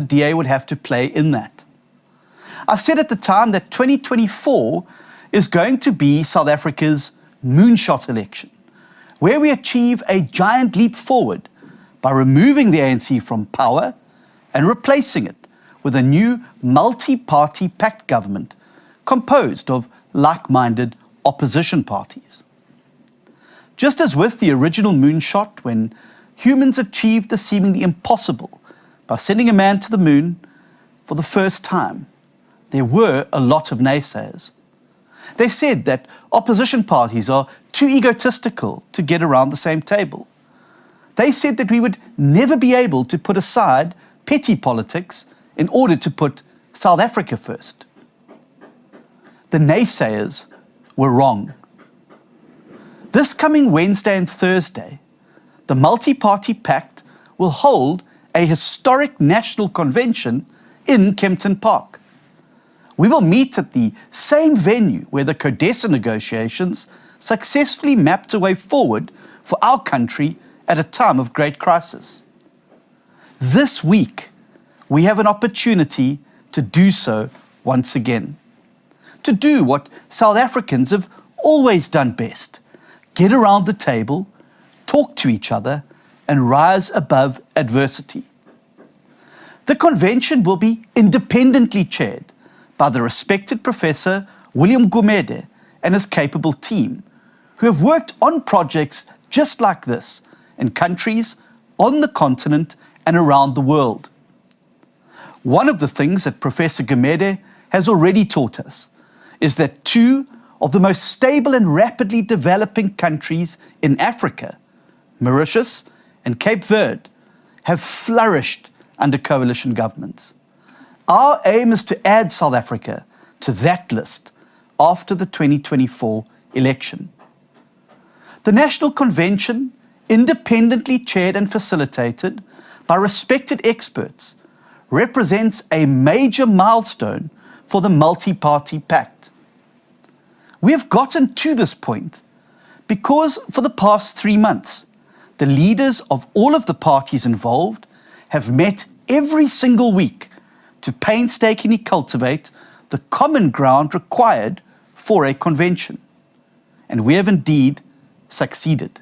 the DA would have to play in that. I said at the time that 2024 is going to be South Africa's Moonshot Election, where we achieve a giant leap forward by removing the ANC from power and replacing it with a new multi-party Pact government composed of like-minded opposition parties. Just as with the original Moonshot, when humans achieved the seemingly impossible by sending a man to the moon for the first time, there were a lot of naysayers. They said that opposition parties are too egotistical to get around the same table. They said that we would never be able to put aside petty politics in order to put South Africa first. The naysayers were wrong. This coming Wednesday and Thursday, the multi-party Pact will hold a historic national convention in Kempton Park. We will meet at the same venue where the CODESA negotiations successfully mapped a way forward for our country at a time of great crisis. This week, we have an opportunity to do so once again. To do what South Africans have always done best: get around the table, talk to each other, and rise above adversity. The convention will be independently chaired by the respected Professor William Gumede and his capable team, who have worked on projects just like this in countries on the continent and around the world. One of the things that Professor Gumede has already taught us is that two of the most stable and rapidly developing countries in Africa, Mauritius and Cape Verde, have flourished under coalition governments. Our aim is to add South Africa to that list after the 2024 election. The National Convention, independently chaired and facilitated by respected experts, represents a major milestone for the multi-party Pact. We have gotten to this point because for the past 3 months, the leaders of all of the parties involved have met every single week to painstakingly cultivate the common ground required for a convention. And we have indeed succeeded.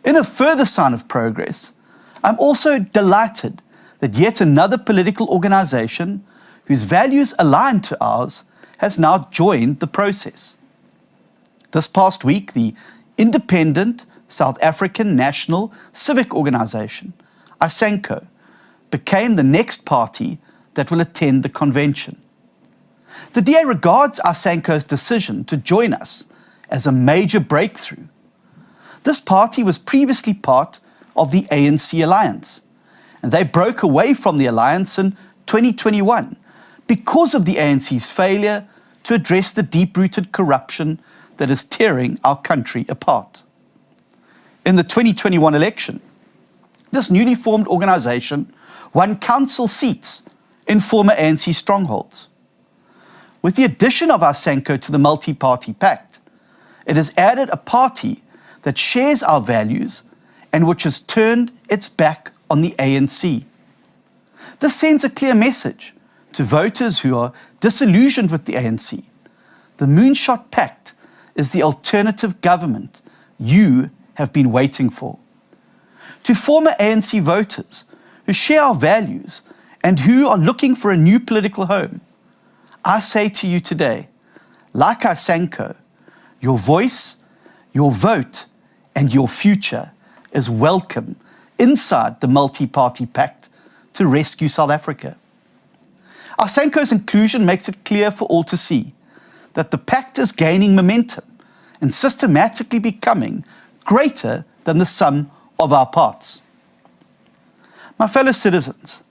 In a further sign of progress, I'm also delighted that yet another political organization whose values align to ours has now joined the process. This past week, the independent South African National Civic Organization, ASANCO, became the next party that will attend the convention. The DA regards ASANCO's decision to join us as a major breakthrough. This party was previously part of the ANC alliance, and they broke away from the alliance in 2021 because of the ANC's failure to address the deep-rooted corruption that is tearing our country apart. In the 2021 election, this newly formed organization won council seats in former ANC strongholds. With the addition of ASANCO to the multi-party Pact, it has added a party that shares our values and which has turned its back on the ANC. This sends a clear message to voters who are disillusioned with the ANC. The Moonshot Pact is the alternative government you have been waiting for. To former ANC voters who share our values and who are looking for a new political home, I say to you today, like ASANCO, your voice, your vote, and your future is welcome inside the multi-party Pact to rescue South Africa. ASANCO's inclusion makes it clear for all to see that the Pact is gaining momentum and systematically becoming greater than the sum of our parts. My fellow citizens,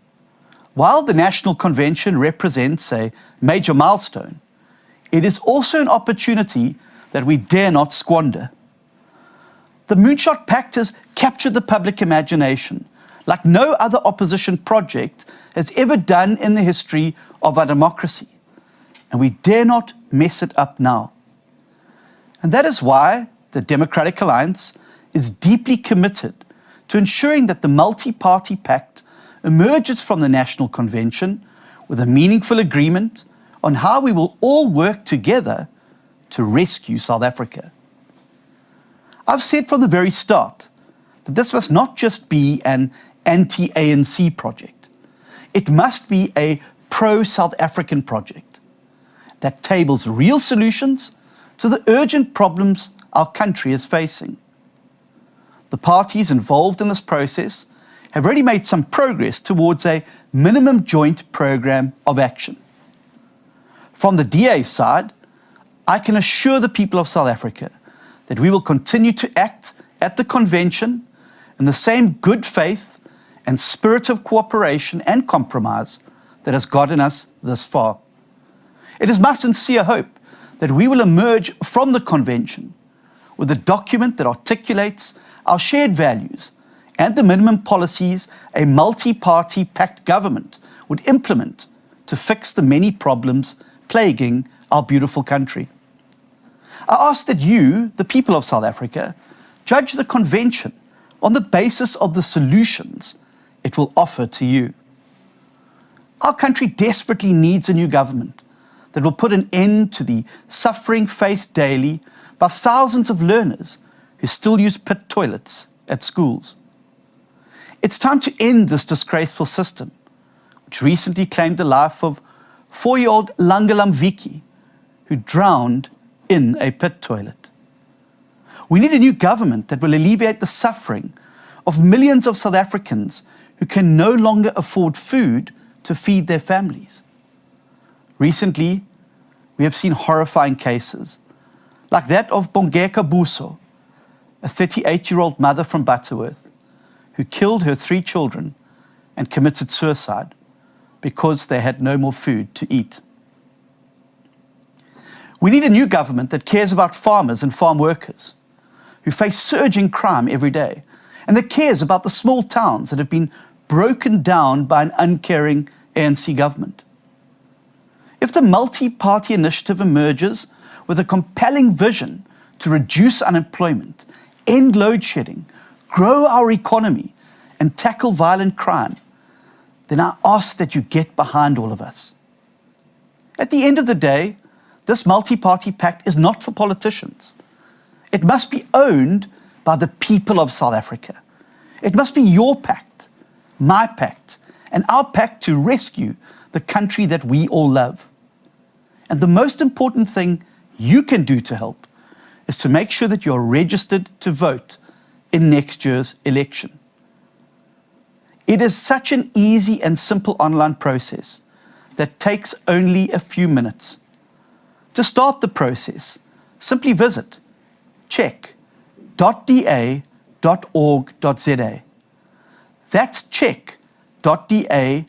while the National Convention represents a major milestone, it is also an opportunity that we dare not squander. The Moonshot Pact has captured the public imagination like no other opposition project has ever done in the history of our democracy, and we dare not mess it up now. And that is why the Democratic Alliance is deeply committed to ensuring that the multi-party Pact emerges from the National Convention with a meaningful agreement on how we will all work together to rescue South Africa. I've said from the very start that this must not just be an anti-ANC project. It must be a pro-South African project that tables real solutions to the urgent problems our country is facing. The parties involved in this process have already made some progress towards a minimum joint program of action. From the DA side, I can assure the people of South Africa that we will continue to act at the convention in the same good faith and spirit of cooperation and compromise that has gotten us this far. It is my sincere hope that we will emerge from the convention with a document that articulates our shared values and the minimum policies a multi-party Pact government would implement to fix the many problems plaguing our beautiful country. I ask that you, the people of South Africa, judge the convention on the basis of the solutions it will offer to you. Our country desperately needs a new government that will put an end to the suffering faced daily by thousands of learners who still use pit toilets at schools. It's time to end this disgraceful system, which recently claimed the life of 4-year-old Langalam Viki, who drowned in a pit toilet. We need a new government that will alleviate the suffering of millions of South Africans who can no longer afford food to feed their families. Recently, we have seen horrifying cases, like that of Bongeka Buso, a 38-year-old mother from Butterworth, who killed her 3 children and committed suicide because they had no more food to eat. We need a new government that cares about farmers and farm workers who face surging crime every day, and that cares about the small towns that have been broken down by an uncaring ANC government. If the multi-party initiative emerges with a compelling vision to reduce unemployment, end load shedding, grow our economy, and tackle violent crime, then I ask that you get behind all of us. At the end of the day, this multi-party pact is not for politicians. It must be owned by the people of South Africa. It must be your pact, my pact, and our pact to rescue the country that we all love. And the most important thing you can do to help is to make sure that you're registered to vote in next year's election. It is such an easy and simple online process that takes only a few minutes. To start the process, simply visit check.da.org.za. That's check.da.org.za.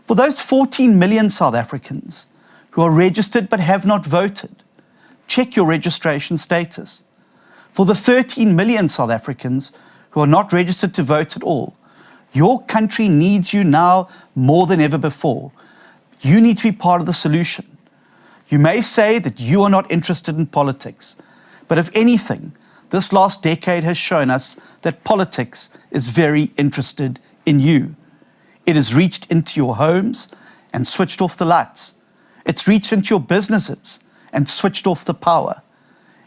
For those 14 million South Africans who are registered but have not voted, check your registration status. For the 13 million South Africans who are not registered to vote at all, your country needs you now more than ever before. You need to be part of the solution. You may say that you are not interested in politics, but if anything, this last decade has shown us that politics is very interested in you. It has reached into your homes and switched off the lights. It's reached into your businesses and switched off the power.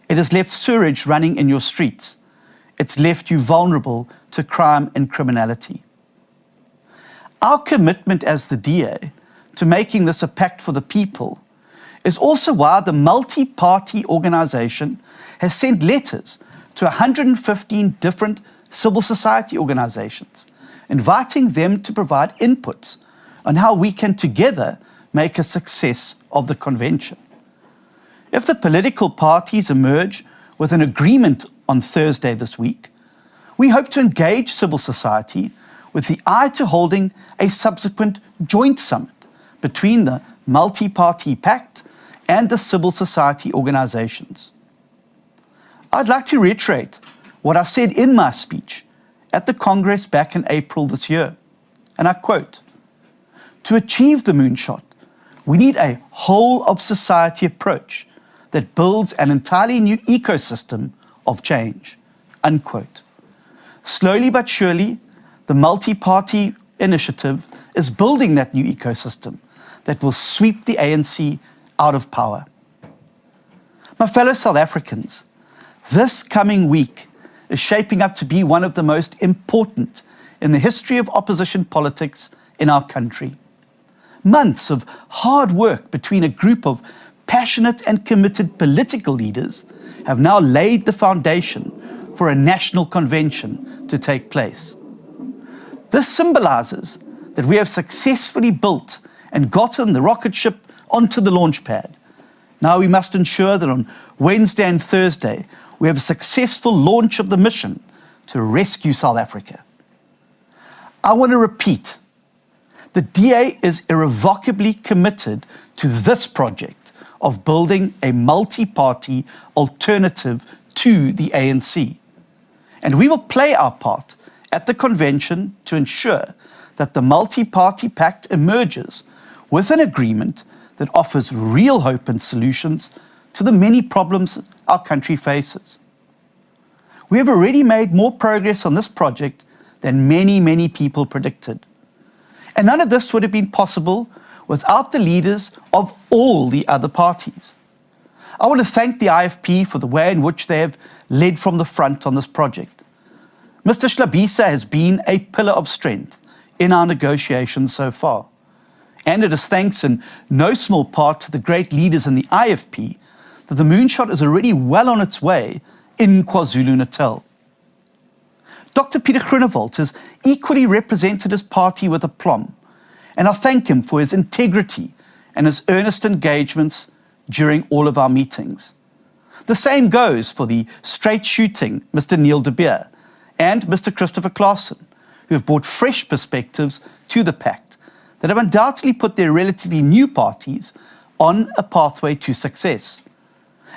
It has left sewage running in your streets. It's left you vulnerable to crime and criminality. Our commitment as the DA to making this a pact for the people is also why the multi-party organization has sent letters to 115 different civil society organizations, inviting them to provide inputs on how we can together make a success of the convention. If the political parties emerge with an agreement on Thursday this week, we hope to engage civil society with the eye to holding a subsequent joint summit between the multi-party pact and the civil society organizations. I'd like to reiterate what I said in my speech at the Congress back in April this year, and I quote, "To achieve the moonshot, we need a whole-of-society approach that builds an entirely new ecosystem of change," unquote. Slowly but surely, the multi-party initiative is building that new ecosystem that will sweep the ANC out of power. My fellow South Africans, this coming week is shaping up to be one of the most important in the history of opposition politics in our country. Months of hard work between a group of passionate and committed political leaders have now laid the foundation for a national convention to take place. This symbolizes that we have successfully built and gotten the rocket ship onto the launch pad. Now we must ensure that on Wednesday and Thursday, we have a successful launch of the mission to rescue South Africa. I want to repeat, the DA is irrevocably committed to this project of building a multi-party alternative to the ANC. And we will play our part at the convention to ensure that the multi-party pact emerges with an agreement that offers real hope and solutions to the many problems our country faces. We have already made more progress on this project than many people predicted. And none of this would have been possible without the leaders of all the other parties. I want to thank the IFP for the way in which they have led from the front on this project. Mr. Schlabisa has been a pillar of strength in our negotiations so far. And it is thanks in no small part to the great leaders in the IFP that the Moonshot is already well on its way in KwaZulu-Natal. Dr. Peter Groenewald has equally represented his party with aplomb, and I thank him for his integrity and his earnest engagements during all of our meetings. The same goes for the straight-shooting Mr. Neil de Beer and Mr. Christopher Claassen, who have brought fresh perspectives to the Pact that have undoubtedly put their relatively new parties on a pathway to success.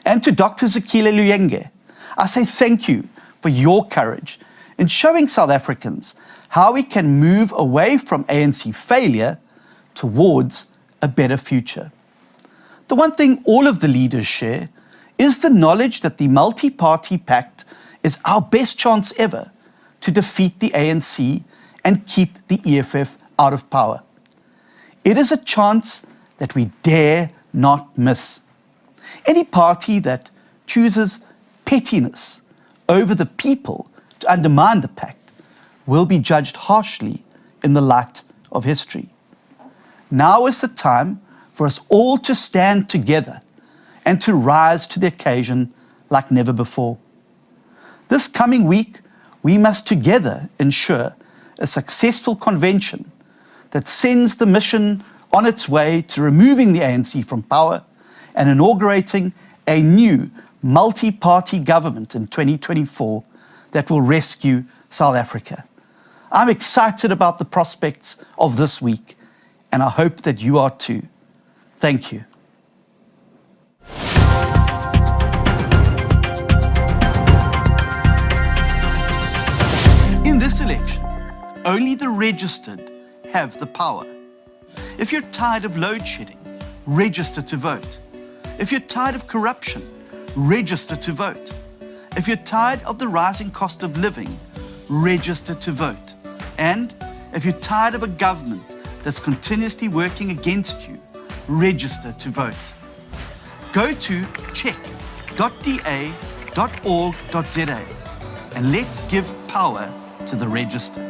And to Dr. Zikile Luyenge, I say thank you for your courage in showing South Africans how we can move away from ANC failure towards a better future. The one thing all of the leaders share is the knowledge that the multi-party pact is our best chance ever to defeat the ANC and keep the EFF out of power. It is a chance that we dare not miss. Any party that chooses pettiness over the people to undermine the pact will be judged harshly in the light of history. Now is the time for us all to stand together and to rise to the occasion like never before. This coming week, we must together ensure a successful convention that sends the mission on its way to removing the ANC from power and inaugurating a new multi-party government in 2024 that will rescue South Africa. I'm excited about the prospects of this week, and I hope that you are too. Thank you. In this election, only the registered have the power. If you're tired of load shedding, register to vote. If you're tired of corruption, register to vote. If you're tired of the rising cost of living, register to vote. And if you're tired of a government that's continuously working against you, register to vote. Go to check.da.org.za and let's give power to the registered.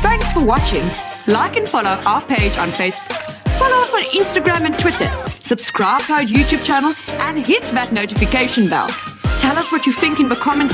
Thanks for watching. Like and follow our page on Facebook. Follow us on Instagram and Twitter. Subscribe to our YouTube channel and hit that notification bell. Tell us what you think in the comments section.